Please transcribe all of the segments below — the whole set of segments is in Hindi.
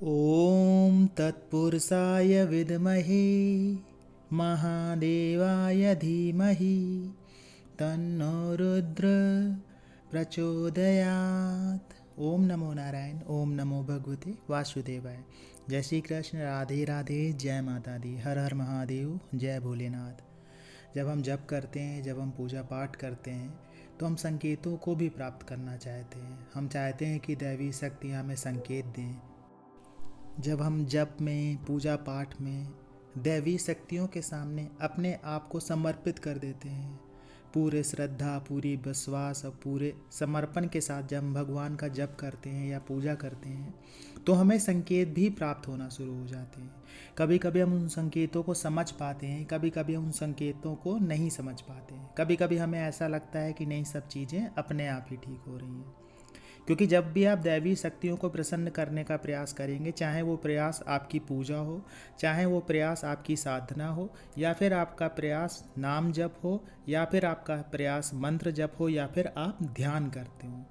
ॐ तत्पुरुषाय विद्महे महादेवाय धीमहि तन्नो रुद्र प्रचोदयात्। ओम नमो नारायण। ओम नमो भगवते वासुदेवाय। जय श्री कृष्ण। राधे राधे। जय माता दी। हर हर महादेव। जय भोलेनाथ। जब हम जप करते हैं, जब हम पूजा पाठ करते हैं, तो हम संकेतों को भी प्राप्त करना चाहते हैं। हम चाहते हैं कि दैवी शक्ति हमें संकेत दें। जब हम जप में, पूजा पाठ में दैवी शक्तियों के सामने अपने आप को समर्पित कर देते हैं, पूरे श्रद्धा, पूरी विश्वास और पूरे समर्पण के साथ जब हम भगवान का जप करते हैं या पूजा करते हैं, तो हमें संकेत भी प्राप्त होना शुरू हो जाते हैं। कभी कभी हम उन संकेतों को समझ पाते हैं, कभी कभी हम उन संकेतों को नहीं समझ पाते हैं। कभी कभी हमें ऐसा लगता है कि नहीं, सब चीज़ें अपने आप ही ठीक हो रही हैं। क्योंकि जब भी आप दैवी शक्तियों को प्रसन्न करने का प्रयास करेंगे, चाहे वो प्रयास आपकी पूजा हो, चाहे वो प्रयास आपकी साधना हो, या फिर आपका प्रयास नाम जप हो, या फिर आपका प्रयास मंत्र जप हो, या फिर आप ध्यान करते हो,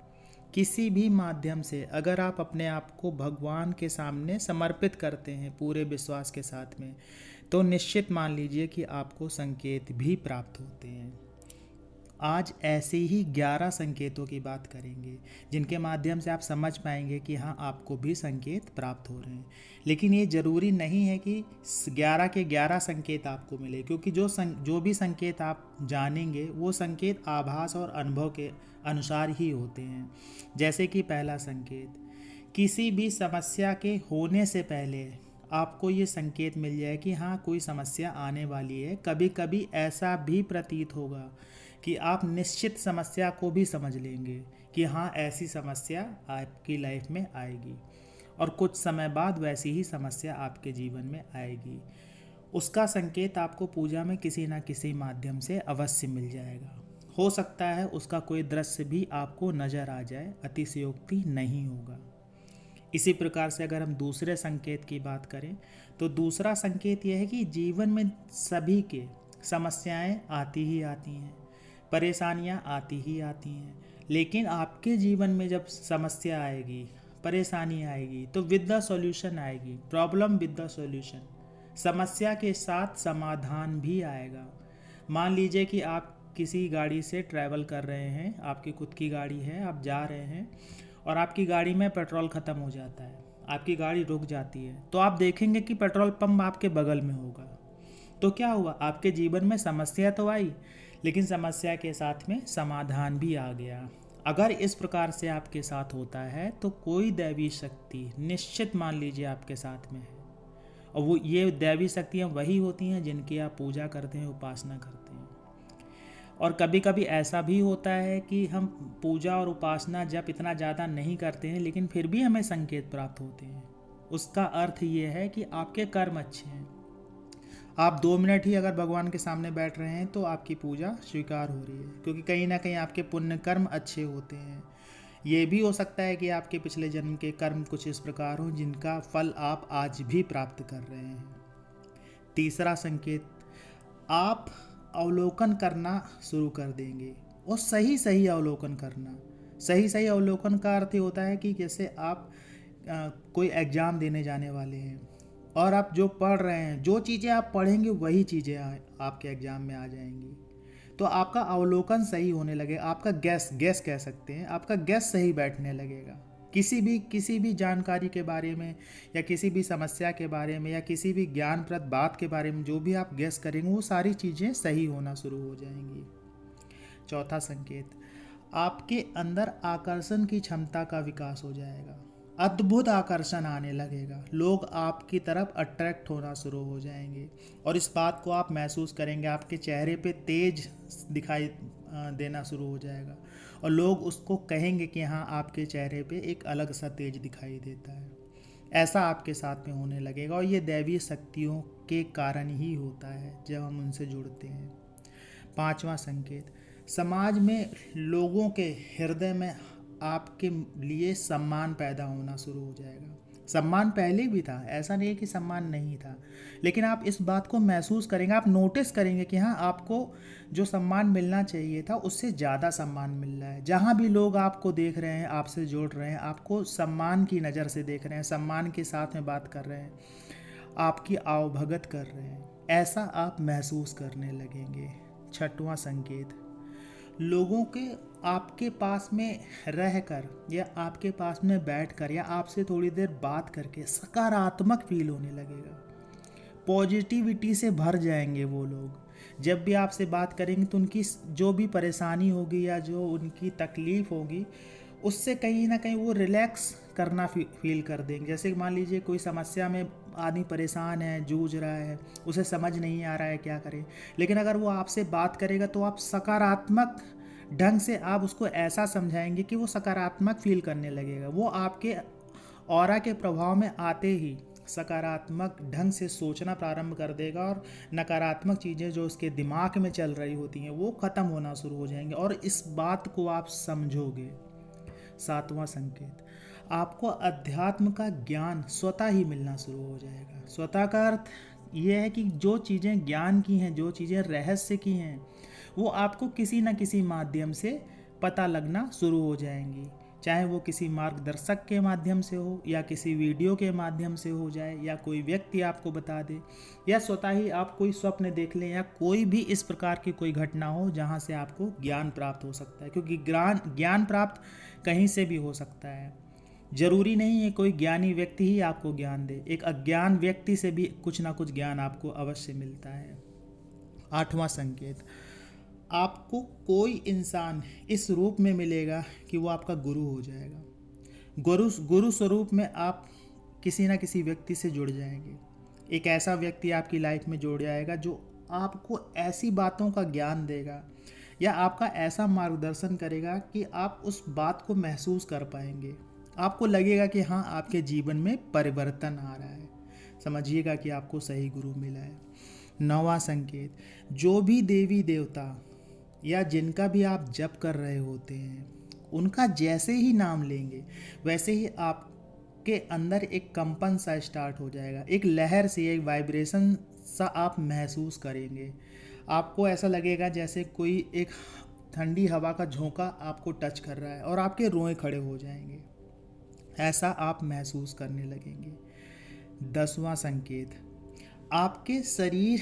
किसी भी माध्यम से अगर आप अपने आप को भगवान के सामने समर्पित करते हैं पूरे विश्वास के साथ में, तो निश्चित मान लीजिए कि आपको संकेत भी प्राप्त होते हैं। आज ऐसे ही 11 संकेतों की बात करेंगे जिनके माध्यम से आप समझ पाएंगे कि हाँ, आपको भी संकेत प्राप्त हो रहे हैं। लेकिन ये ज़रूरी नहीं है कि 11 के 11 संकेत आपको मिले, क्योंकि जो भी संकेत आप जानेंगे वो संकेत आभास और अनुभव के अनुसार ही होते हैं। जैसे कि पहला संकेत, किसी भी समस्या के होने से पहले आपको ये संकेत मिल जाए कि हाँ, कोई समस्या आने वाली है। कभी कभी ऐसा भी प्रतीत होगा कि आप निश्चित समस्या को भी समझ लेंगे कि हाँ, ऐसी समस्या आपकी लाइफ में आएगी, और कुछ समय बाद वैसी ही समस्या आपके जीवन में आएगी। उसका संकेत आपको पूजा में किसी ना किसी माध्यम से अवश्य मिल जाएगा। हो सकता है उसका कोई दृश्य भी आपको नज़र आ जाए, अतिशयोक्ति नहीं होगा। इसी प्रकार से अगर हम दूसरे संकेत की बात करें, तो दूसरा संकेत यह है कि जीवन में सभी के समस्याएं आती ही आती हैं, परेशानियां आती ही आती हैं, लेकिन आपके जीवन में जब समस्या आएगी, परेशानी आएगी, तो विद द सॉल्यूशन आएगी। Problem with the solution. समस्या के साथ समाधान भी आएगा। मान लीजिए कि आप किसी गाड़ी से ट्रैवल कर रहे हैं, आपकी खुद की गाड़ी है, आप जा रहे हैं और आपकी गाड़ी में पेट्रोल ख़त्म हो जाता है, आपकी गाड़ी रुक जाती है, तो आप देखेंगे कि पेट्रोल पंप आपके बगल में होगा। तो क्या हुआ, आपके जीवन में समस्या तो आई, लेकिन समस्या के साथ में समाधान भी आ गया। अगर इस प्रकार से आपके साथ होता है, तो कोई दैवी शक्ति निश्चित मान लीजिए आपके साथ में है, और वो ये दैवी शक्तियाँ वही होती हैं जिनकी आप पूजा करते हैं, उपासना करते हैं। और कभी कभी ऐसा भी होता है कि हम पूजा और उपासना जब इतना ज़्यादा नहीं करते हैं, लेकिन फिर भी हमें संकेत प्राप्त होते हैं। उसका अर्थ ये है कि आपके कर्म अच्छे हैं। आप 2 मिनट ही अगर भगवान के सामने बैठ रहे हैं, तो आपकी पूजा स्वीकार हो रही है, क्योंकि कहीं ना कहीं आपके पुण्य कर्म अच्छे होते हैं। ये भी हो सकता है कि आपके पिछले जन्म के कर्म कुछ इस प्रकार हों जिनका फल आप आज भी प्राप्त कर रहे हैं। तीसरा संकेत, आप अवलोकन करना शुरू कर देंगे, और सही सही अवलोकन करना। सही सही अवलोकन का अर्थ होता है कि जैसे आप कोई एग्ज़ाम देने जाने वाले हैं, और आप जो पढ़ रहे हैं, जो चीज़ें आप पढ़ेंगे वही चीज़ें आपके एग्ज़ाम में आ जाएंगी। तो आपका अवलोकन सही होने लगेगा, आपका गैस कह सकते हैं, आपका गैस सही बैठने लगेगा। किसी भी जानकारी के बारे में, या किसी भी समस्या के बारे में, या किसी भी ज्ञानप्रद बात के बारे में जो भी आप गैस करेंगे, वो सारी चीज़ें सही होना शुरू हो जाएंगी। चौथा संकेत, आपके अंदर आकर्षण की क्षमता का विकास हो जाएगा। अद्भुत आकर्षण आने लगेगा, लोग आपकी तरफ अट्रैक्ट होना शुरू हो जाएंगे, और इस बात को आप महसूस करेंगे। आपके चेहरे पे तेज दिखाई देना शुरू हो जाएगा, और लोग उसको कहेंगे कि हाँ, आपके चेहरे पे एक अलग सा तेज दिखाई देता है। ऐसा आपके साथ में होने लगेगा, और ये दैवीय शक्तियों के कारण ही होता है जब हम उनसे जुड़ते हैं। पांचवा संकेत, समाज में लोगों के हृदय में आपके लिए सम्मान पैदा होना शुरू हो जाएगा। सम्मान पहले भी था, ऐसा नहीं है कि सम्मान नहीं था, लेकिन आप इस बात को महसूस करेंगे, आप नोटिस करेंगे कि हाँ, आपको जो सम्मान मिलना चाहिए था उससे ज़्यादा सम्मान मिल रहा है। जहाँ भी लोग आपको देख रहे हैं, आपसे जुड़ रहे हैं, आपको सम्मान की नज़र से देख रहे हैं, सम्मान के साथ में बात कर रहे हैं, आपकी आवभगत कर रहे हैं, ऐसा आप महसूस करने लगेंगे। छठवां संकेत, लोगों के आपके पास में रहकर या आपके पास में बैठकर या आपसे थोड़ी देर बात करके सकारात्मक फील होने लगेगा। पॉजिटिविटी से भर जाएंगे वो लोग। जब भी आपसे बात करेंगे तो उनकी जो भी परेशानी होगी या जो उनकी तकलीफ़ होगी उससे कहीं ना कहीं वो रिलैक्स करना फील कर देंगे। जैसे मान लीजिए कोई समस्या में आदमी परेशान है, जूझ रहा है, उसे समझ नहीं आ रहा है क्या करे, लेकिन अगर वो आपसे बात करेगा तो आप सकारात्मक ढंग से आप उसको ऐसा समझाएंगे कि वो सकारात्मक फील करने लगेगा। वो आपके ऑरा के प्रभाव में आते ही सकारात्मक ढंग से सोचना प्रारंभ कर देगा और नकारात्मक चीज़ें जो उसके दिमाग में चल रही होती हैं वो ख़त्म होना शुरू हो जाएंगे और इस बात को आप समझोगे। सातवां संकेत, आपको अध्यात्म का ज्ञान स्वतः ही मिलना शुरू हो जाएगा। स्वतः का अर्थ यह है कि जो चीज़ें ज्ञान की हैं, जो चीज़ें रहस्य की हैं, वो आपको किसी न किसी माध्यम से पता लगना शुरू हो जाएंगी। चाहे वो किसी मार्गदर्शक के माध्यम से हो या किसी वीडियो के माध्यम से हो जाए या कोई व्यक्ति आपको बता दे या स्वतः ही आप कोई स्वप्न देख लें या कोई भी इस प्रकार की कोई घटना हो जहाँ से आपको ज्ञान प्राप्त हो सकता है। क्योंकि ज्ञान प्राप्त कहीं से भी हो सकता है, जरूरी नहीं है कोई ज्ञानी व्यक्ति ही आपको ज्ञान दे, एक अज्ञान व्यक्ति से भी कुछ ना कुछ ज्ञान आपको अवश्य मिलता है। आठवां संकेत, आपको कोई इंसान इस रूप में मिलेगा कि वो आपका गुरु हो जाएगा। गुरु स्वरूप में आप किसी ना किसी व्यक्ति से जुड़ जाएंगे। एक ऐसा व्यक्ति आपकी लाइफ में जुड़ जाएगा जो आपको ऐसी बातों का ज्ञान देगा या आपका ऐसा मार्गदर्शन करेगा कि आप उस बात को महसूस कर पाएंगे। आपको लगेगा कि हाँ, आपके जीवन में परिवर्तन आ रहा है। समझिएगा कि आपको सही गुरु मिला है। नौवां संकेत, जो भी देवी देवता या जिनका भी आप जप कर रहे होते हैं उनका जैसे ही नाम लेंगे वैसे ही आपके अंदर एक कंपन सा स्टार्ट हो जाएगा, एक लहर सी, एक वाइब्रेशन सा आप महसूस करेंगे। आपको ऐसा लगेगा जैसे कोई एक ठंडी हवा का झोंका आपको टच कर रहा है और आपके रोए खड़े हो जाएंगे, ऐसा आप महसूस करने लगेंगे। 10वां संकेत, आपके शरीर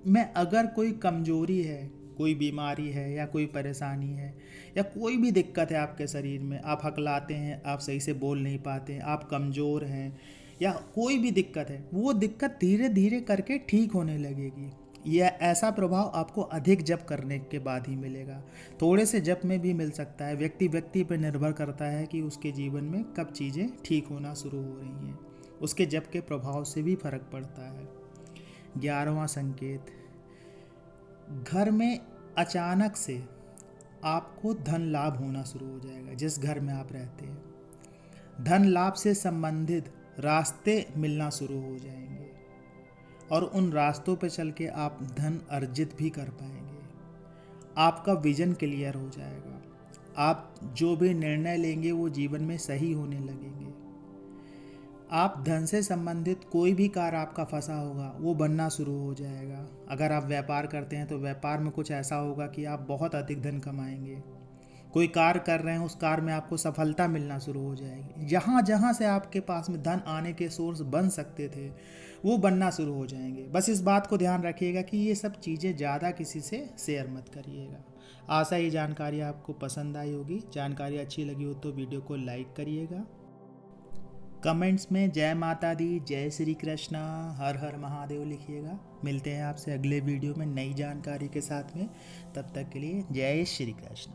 में अगर कोई कमजोरी है, कोई बीमारी है या कोई परेशानी है या कोई भी दिक्कत है आपके शरीर में, आप हकलाते हैं, आप सही से बोल नहीं पाते हैं, आप कमज़ोर हैं या कोई भी दिक्कत है, वो दिक्कत धीरे धीरे करके ठीक होने लगेगी। यह ऐसा प्रभाव आपको अधिक जप करने के बाद ही मिलेगा। थोड़े से जप में भी मिल सकता है, व्यक्ति व्यक्ति पर निर्भर करता है कि उसके जीवन में कब चीज़ें ठीक होना शुरू हो रही हैं, उसके जप के प्रभाव से भी फर्क पड़ता है। 11वां संकेत, घर में अचानक से आपको धन लाभ होना शुरू हो जाएगा। जिस घर में आप रहते हैं धन लाभ से संबंधित रास्ते मिलना शुरू हो जाएंगे और उन रास्तों पर चल के आप धन अर्जित भी कर पाएंगे। आपका विजन क्लियर हो जाएगा, आप जो भी निर्णय लेंगे वो जीवन में सही होने लगेंगे। आप धन से संबंधित कोई भी कार्य आपका फंसा होगा वो बनना शुरू हो जाएगा। अगर आप व्यापार करते हैं तो व्यापार में कुछ ऐसा होगा कि आप बहुत अधिक धन कमाएंगे। कोई कार्य कर रहे हैं, उस कार्य में आपको सफलता मिलना शुरू हो जाएगी। जहाँ जहाँ से आपके पास में धन आने के सोर्स बन सकते थे वो बनना शुरू हो जाएंगे। बस इस बात को ध्यान रखिएगा कि ये सब चीज़ें ज़्यादा किसी से शेयर मत करिएगा। आशा ये जानकारी आपको पसंद आई होगी। जानकारी अच्छी लगी हो तो वीडियो को लाइक करिएगा। कमेंट्स में जय माता दी, जय श्री कृष्णा, हर हर महादेव लिखिएगा। मिलते हैं आपसे अगले वीडियो में नई जानकारी के साथ में। तब तक के लिए जय श्री कृष्ण।